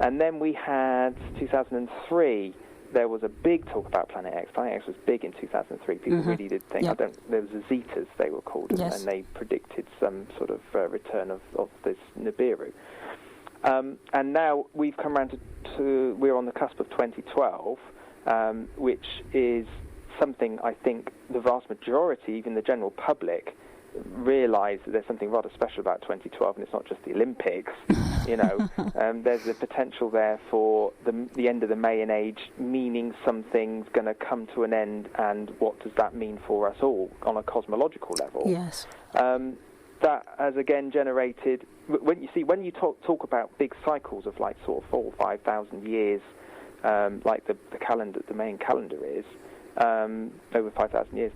And then we had 2003. There was a big talk about Planet X. Planet X was big in 2003. People really did think. Yep. There was the Zetas, they were called, Yes. and they predicted some sort of return of this Nibiru. And now we've come around to we're on the cusp of 2012, which is something I think the vast majority, even the general public, realise that there's something rather special about 2012, and it's not just the Olympics. There's the potential there for the end of the Mayan Age, meaning something's going to come to an end, and what does that mean for us all on a cosmological level? Yes. That has again generated, when you talk about big cycles of like sort of 4,000 or 5,000 years, like the Mayan calendar is over 5,000 years.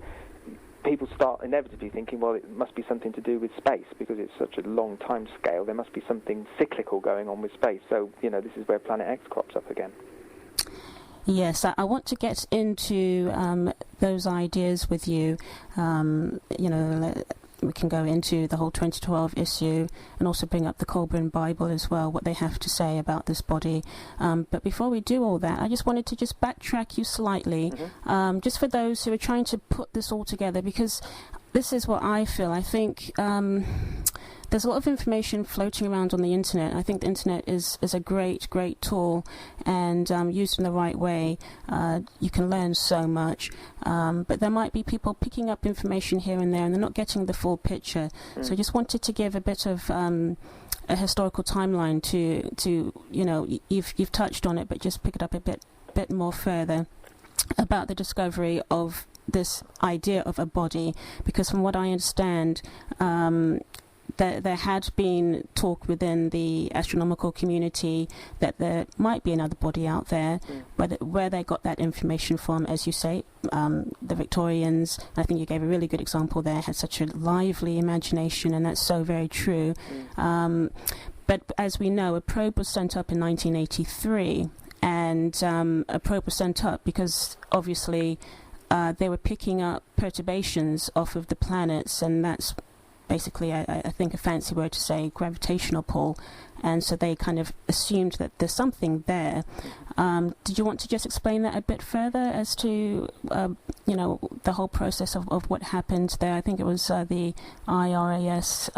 People start inevitably thinking, well, it must be something to do with space because it's such a long time scale. There must be something cyclical going on with space. So, this is where Planet X crops up again. Yes, I want to get into those ideas with you. We can go into the whole 2012 issue and also bring up the Colburn Bible as well, what they have to say about this body. But before we do all that, I just wanted to just backtrack you slightly, just for those who are trying to put this all together, because this is what I feel. I think there's a lot of information floating around on the internet. I think the internet is a great tool, and used in the right way, you can learn so much. But there might be people picking up information here and there, and they're not getting the full picture. So I just wanted to give a bit of a historical timeline to you've touched on it, but just pick it up a bit more further about the discovery of this idea of a body, because from what I understand, there had been talk within the astronomical community that there might be another body out there, where they got that information from, as you say, the Victorians, I think you gave a really good example there, had such a lively imagination, and that's so very true. But as we know, a probe was sent up in 1983, and a probe was sent up because obviously they were picking up perturbations off of the planets, and that's basically, I think, a fancy word to say gravitational pull, and so they kind of assumed that there's something there. Did you want to just explain that a bit further as to, the whole process of what happened there? I think it was the IRAS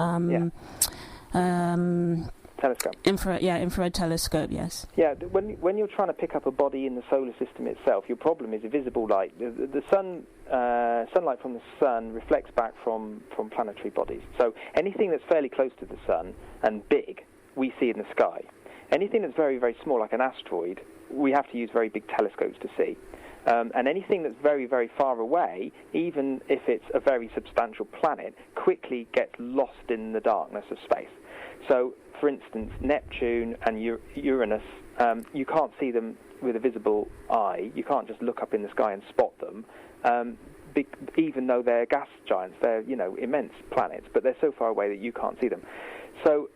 telescope. Infrared telescope, yes. Yeah, when you're trying to pick up a body in the solar system itself, your problem is visible light. The sun, sunlight from the sun reflects back from planetary bodies. So anything that's fairly close to the sun and big, we see in the sky. Anything that's very, very small, like an asteroid, we have to use very big telescopes to see. And anything that's very, very far away, even if it's a very substantial planet, quickly gets lost in the darkness of space. So, for instance, Neptune and Uranus, you can't see them with a visible eye. You can't just look up in the sky and spot them, even though they're gas giants. They're, immense planets, but they're so far away that you can't see them. So,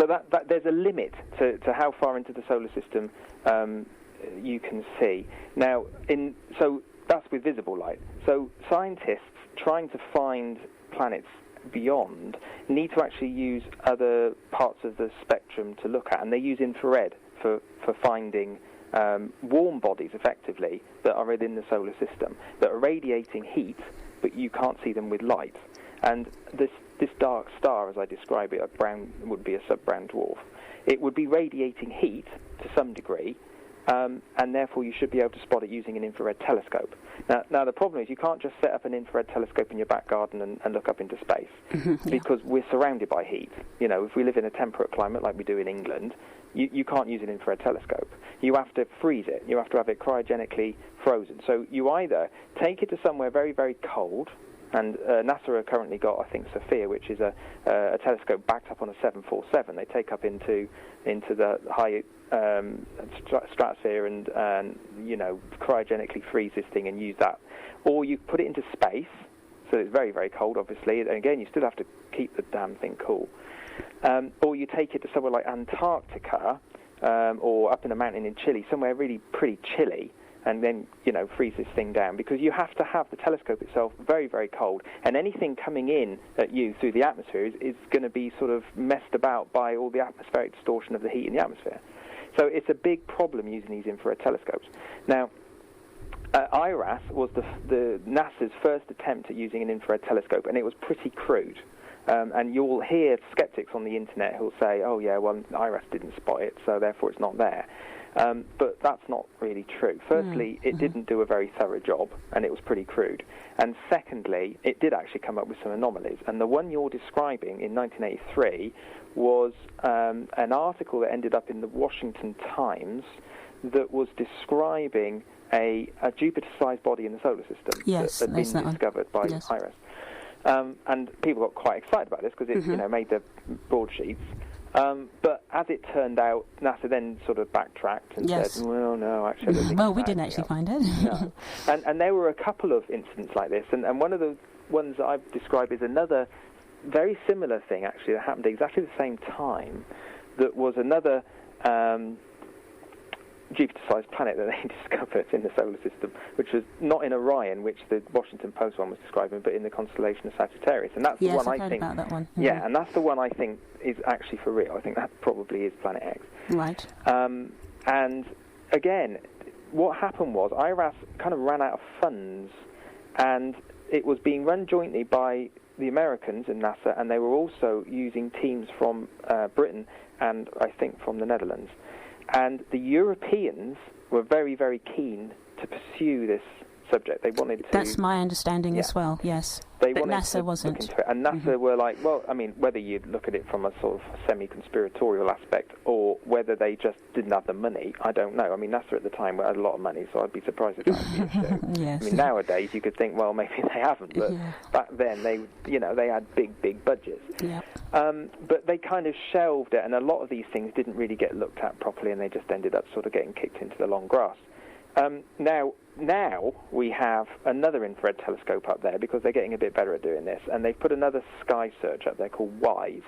that there's a limit to how far into the solar system you can see. Now, so that's with visible light. So scientists trying to find planets beyond need to actually use other parts of the spectrum to look at, and they use infrared for finding warm bodies, effectively, that are within the solar system, that are radiating heat, but you can't see them with light. And this dark star, as I describe it, would be a sub-brown dwarf. It would be radiating heat to some degree, and therefore you should be able to spot it using an infrared telescope. Now the problem is you can't just set up an infrared telescope in your back garden and look up into space, because we're surrounded by heat. If we live in a temperate climate like we do in England, you can't use an infrared telescope. You have to freeze it. You have to have it cryogenically frozen. So you either take it to somewhere very, very cold, and NASA have currently got, I think, Sophia, which is a telescope backed up on a 747. They take up into the high stratosphere and cryogenically freeze this thing and use that. Or you put it into space, so it's very, very cold, obviously. And again, you still have to keep the damn thing cool. Or you take it to somewhere like Antarctica, or up in a mountain in Chile, somewhere really pretty chilly, and then, freeze this thing down, because you have to have the telescope itself very, very cold, and anything coming in at you through the atmosphere is going to be sort of messed about by all the atmospheric distortion of the heat in the atmosphere. So it's a big problem using these infrared telescopes. Now, IRAS was the NASA's first attempt at using an infrared telescope, and it was pretty crude. And you'll hear skeptics on the internet who'll say, oh yeah, well, IRAS didn't spot it, so therefore it's not there. But that's not really true. Firstly, it didn't do a very thorough job, and it was pretty crude. And secondly, it did actually come up with some anomalies. And the one you're describing in 1983 was an article that ended up in the Washington Times that was describing a Jupiter-sized body in the solar system that had been discovered by IRAS. And people got quite excited about this because it made the broadsheets. But as it turned out, NASA then sort of backtracked and said, well, no, actually... well, we didn't actually find it. No. And there were a couple of incidents like this, and one of the ones that I've described is another very similar thing, actually, that happened at exactly the same time, that was another... Jupiter-sized planet that they discovered in the solar system, which was not in Orion, which the Washington Post one was describing, but in the constellation of Sagittarius. And that's the one I think. About that one. Yeah, and that's the one I think is actually for real. I think that probably is Planet X. Right. And again, what happened was IRAS kind of ran out of funds, and it was being run jointly by the Americans in NASA, and they were also using teams from Britain and I think from the Netherlands. And the Europeans were very, very keen to pursue this subject. They wanted to... That's my understanding as well, yes. But NASA wasn't. Look into it. And NASA were like, well, I mean, whether you look at it from a sort of semi-conspiratorial aspect or whether they just didn't have the money, I don't know. I mean, NASA at the time had a lot of money, so I'd be surprised if that was the issue. Yes. I mean, nowadays you could think, well, maybe they haven't, but back then they had big, big budgets. Yeah. But they kind of shelved it, and a lot of these things didn't really get looked at properly, and they just ended up sort of getting kicked into the long grass. Now we have another infrared telescope up there because they're getting a bit better at doing this, and they've put another sky search up there called WISE.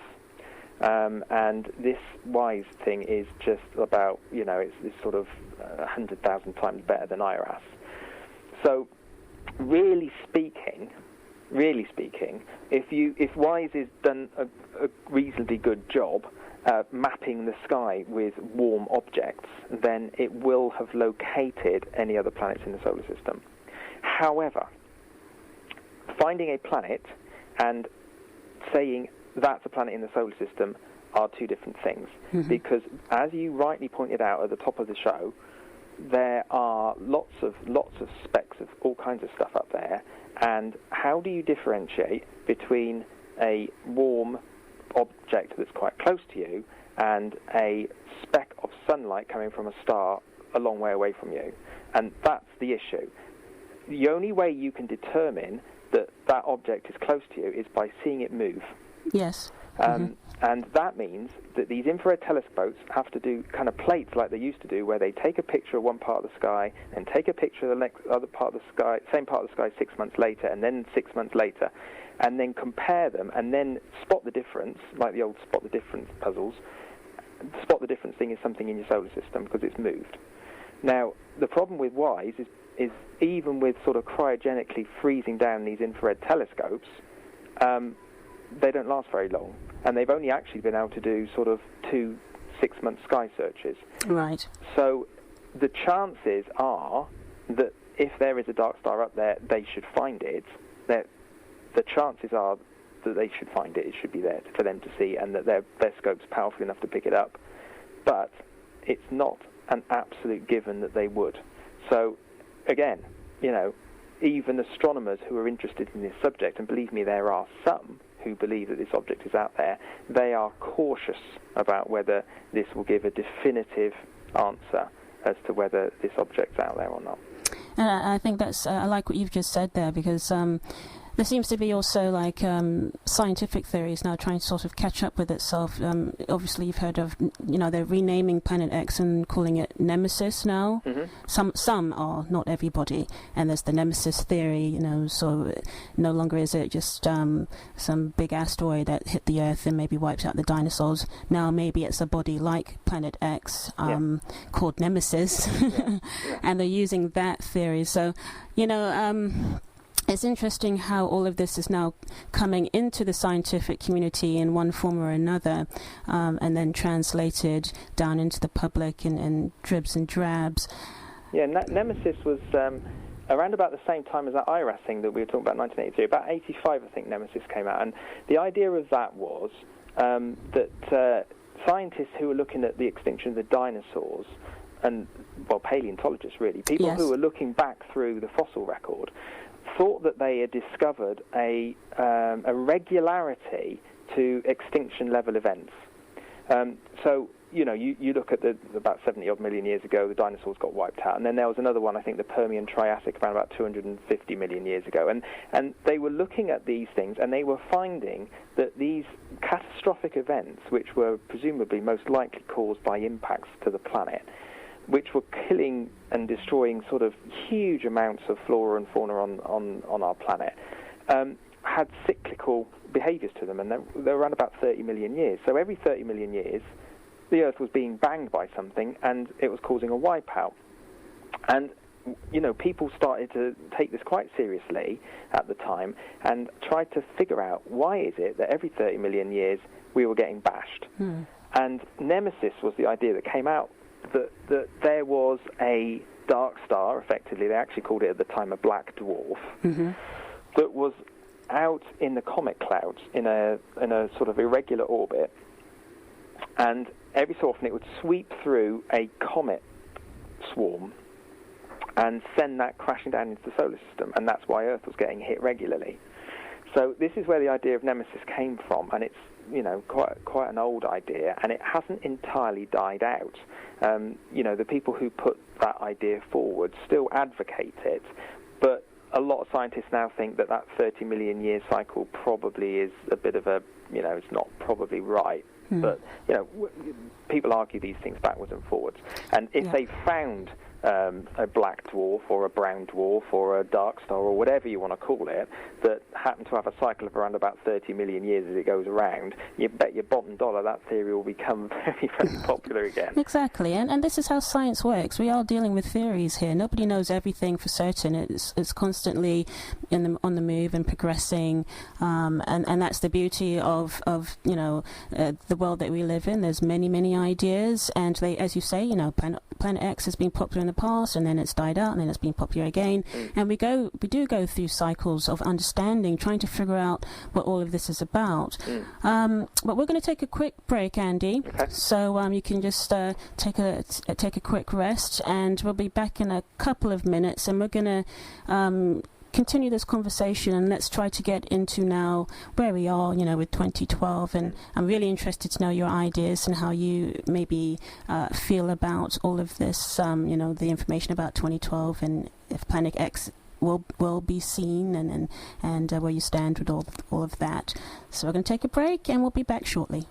And this WISE thing is just about, it's sort of 100,000 times better than IRAS. So, really speaking, if WISE has done a reasonably good job mapping the sky with warm objects, then it will have located any other planets in the solar system. However, finding a planet and saying that's a planet in the solar system are two different things. Because, as you rightly pointed out at the top of the show, there are lots of specks of all kinds of stuff up there, and how do you differentiate between a warm object that's quite close to you and a speck of sunlight coming from a star a long way away from you? And that's the issue. The only way you can determine that object is close to you is by seeing it move. Yes. And that means that these infrared telescopes have to do kind of plates like they used to do, where they take a picture of one part of the sky and take a picture of the next other part of the sky, same part of the sky 6 months later, and then 6 months later, and then compare them and then spot the difference, like the old spot the difference puzzles. Spot the difference thing is something in your solar system because it's moved. Now, the problem with WISE is even with sort of cryogenically freezing down these infrared telescopes, they don't last very long, and they've only actually been able to do sort of 2 6-month sky searches. Right. So the chances are that if there is a dark star up there, they should find it. The chances are that they should find it. It should be there for them to see, and that their scope's powerful enough to pick it up. But it's not an absolute given that they would. So, again, even astronomers who are interested in this subject, and believe me, there are some who believe that this object is out there, they are cautious about whether this will give a definitive answer as to whether this object's out there or not. And I think I like what you've just said there, because There seems to be also like scientific theories now trying to sort of catch up with itself. Obviously, you've heard of, they're renaming Planet X and calling it Nemesis now. Mm-hmm. Some are, not everybody. And there's the Nemesis theory, so no longer is it just some big asteroid that hit the Earth and maybe wiped out the dinosaurs. Now maybe it's a body like Planet X called Nemesis. And they're using that theory. So, it's interesting how all of this is now coming into the scientific community in one form or another, and then translated down into the public in dribs and drabs. Yeah, Nemesis was around about the same time as that IRAS thing that we were talking about, 1983. About 85, I think, Nemesis came out. And the idea of that was that scientists who were looking at the extinction of the dinosaurs, and, paleontologists really, people who were looking back through the fossil record, thought that they had discovered a regularity to extinction-level events. So, you look at about 70-odd million years ago, the dinosaurs got wiped out. And then there was another one, I think the Permian Triassic, around about 250 million years ago. And they were looking at these things, and they were finding that these catastrophic events, which were presumably most likely caused by impacts to the planet, which were killing and destroying sort of huge amounts of flora and fauna on our planet, had cyclical behaviours to them, and they're around about 30 million years. So every 30 million years, the Earth was being banged by something, and it was causing a wipeout. And, people started to take this quite seriously at the time, and tried to figure out, why is it that every 30 million years we were getting bashed? And Nemesis was the idea that came out, that there was a dark star, effectively, they actually called it at the time a black dwarf, that was out in the comet clouds in a sort of irregular orbit, and every so often it would sweep through a comet swarm and send that crashing down into the solar system, and that's why Earth was getting hit regularly. So this is where the idea of Nemesis came from, and it's quite an old idea, and it hasn't entirely died out. The people who put that idea forward still advocate it, but a lot of scientists now think that 30 million year cycle probably is a bit of a, it's not probably right. But, people argue these things backwards and forwards. And if they found a black dwarf or a brown dwarf or a dark star or whatever you want to call it that happened to have a cycle of around about 30 million years as it goes around, you bet your bottom dollar that theory will become very, very popular again. Exactly, and this is how science works. We are dealing with theories here. Nobody knows everything for certain. It's constantly on the move and progressing, and that's the beauty of the world that we live in. There's many ideas, and they, as you say, Planet X has been popular in the past, and then it's died out, and then it's been popular again. And we do go through cycles of understanding, trying to figure out what all of this is about. But we're going to take a quick break, Andy. Okay. So you can just take a quick rest, and we'll be back in a couple of minutes, and we're going to continue this conversation, and let's try to get into now where we are, with 2012. And I'm really interested to know your ideas and how you maybe feel about all of this, the information about 2012 and if Planet X will be seen, and where you stand with all of that. So we're going to take a break, and we'll be back shortly.